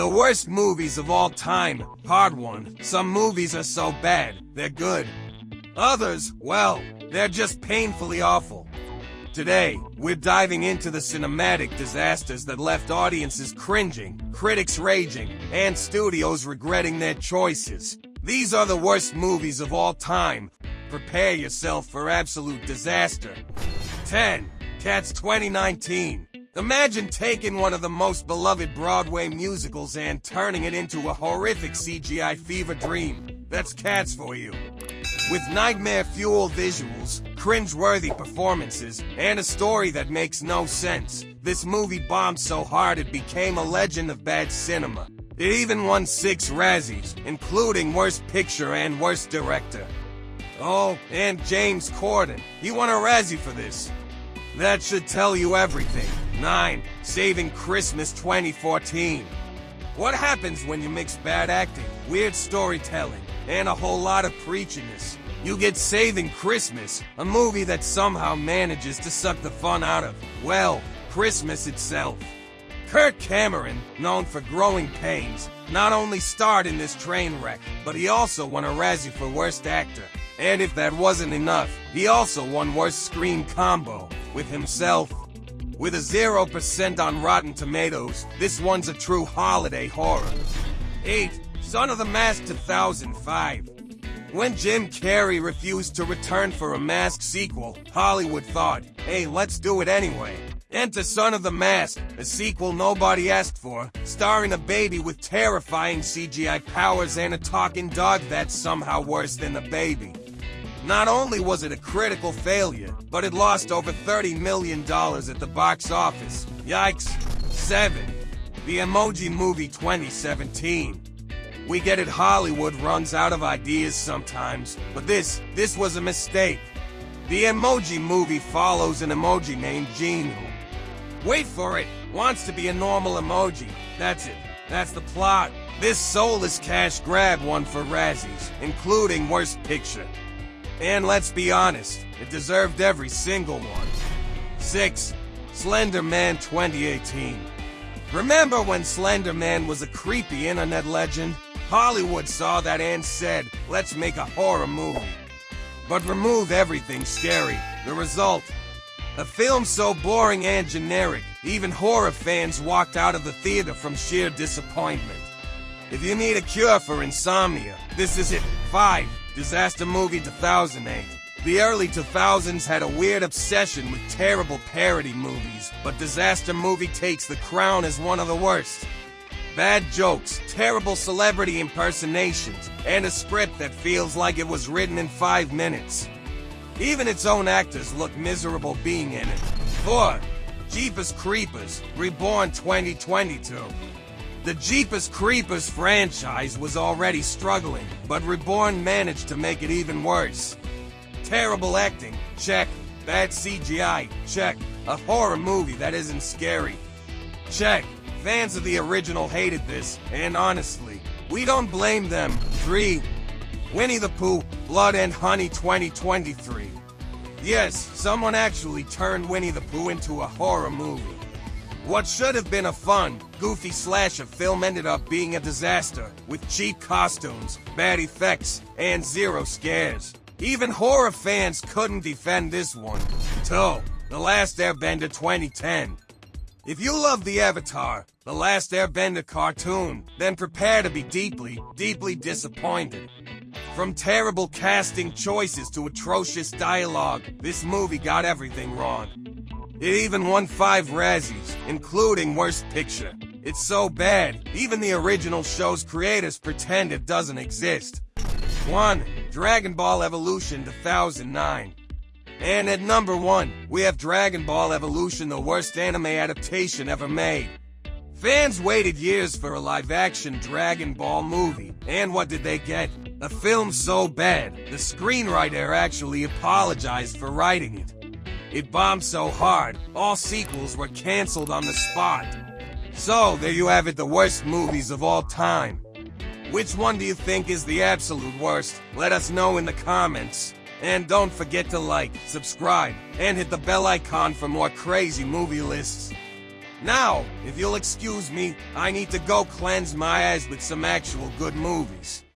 The worst movies of all time. Part 1. Some movies are so bad, they're good. Others, well, they're just painfully awful. Today, we're diving into the cinematic disasters that left audiences cringing, critics raging, and studios regretting their choices. These are the worst movies of all time. Prepare yourself for absolute disaster. 10. Cats 2019. Imagine taking one of the most beloved Broadway musicals and turning it into a horrific CGI fever dream. That's Cats for you. With nightmare-fueled visuals, cringe-worthy performances, and a story that makes no sense, this movie bombed so hard it became a legend of bad cinema. It even won 6 Razzies, including Worst Picture and Worst Director. Oh, and James Corden, he won a Razzie for this. That should tell you everything. 9. Saving Christmas 2014. What happens when you mix bad acting, weird storytelling, and a whole lot of preachiness? You get Saving Christmas, a movie that somehow manages to suck the fun out of, well, Christmas itself. Kirk Cameron, known for Growing Pains, not only starred in this train wreck, but he also won a Razzie for Worst Actor. And if that wasn't enough, he also won Worst Screen Combo with himself. With a 0% on Rotten Tomatoes, this one's a true holiday horror. 8. Son of the Mask 2005. When Jim Carrey refused to return for a Mask sequel, Hollywood thought, hey, let's do it anyway. Enter Son of the Mask, a sequel nobody asked for, starring a baby with terrifying CGI powers and a talking dog that's somehow worse than the baby. Not only was it a critical failure, but it lost over $30 million at the box office. Yikes. 7. The Emoji Movie 2017. We get it, Hollywood runs out of ideas sometimes, but this was a mistake. The Emoji Movie follows an emoji named Gene who, wait for it, wants to be a normal emoji. That's it. That's the plot. This soulless cash grab won for Razzies, including Worst Picture. And let's be honest, it deserved every single one. 6. Slender Man 2018. Remember when Slender Man was a creepy internet legend? Hollywood saw that and said, let's make a horror movie. But remove everything scary. The result? A film so boring and generic, even horror fans walked out of the theater from sheer disappointment. If you need a cure for insomnia, this is it. 5. Disaster Movie 2008. The early 2000s had a weird obsession with terrible parody movies, but Disaster Movie takes the crown as one of the worst. Bad jokes, terrible celebrity impersonations, and a script that feels like it was written in 5 minutes. Even its own actors look miserable being in it. 4. Jeepers Creepers, Reborn 2022. The Jeepers Creepers franchise was already struggling, but Reborn managed to make it even worse. Terrible acting, check. Bad CGI, check. A horror movie that isn't scary, check. Fans of the original hated this, and honestly, we don't blame them. 3. Winnie-the-Pooh, Blood and Honey 2023. Yes, someone actually turned Winnie-the-Pooh into a horror movie. What should have been a fun, goofy slasher film ended up being a disaster, with cheap costumes, bad effects, and 0 scares. Even horror fans couldn't defend this one. 2. The Last Airbender 2010. If you love the Avatar, The Last Airbender cartoon, then prepare to be deeply, deeply disappointed. From terrible casting choices to atrocious dialogue, this movie got everything wrong. It even won 5 Razzies, including Worst Picture. It's so bad, even the original show's creators pretend it doesn't exist. 1. Dragon Ball Evolution 2009. And at number 1, we have Dragon Ball Evolution, the worst anime adaptation ever made. Fans waited years for a live-action Dragon Ball movie, and what did they get? A film so bad, the screenwriter actually apologized for writing it. It bombed so hard, all sequels were canceled on the spot. So, there you have it, the worst movies of all time. Which one do you think is the absolute worst? Let us know in the comments. And don't forget to like, subscribe, and hit the bell icon for more crazy movie lists. Now, if you'll excuse me, I need to go cleanse my eyes with some actual good movies.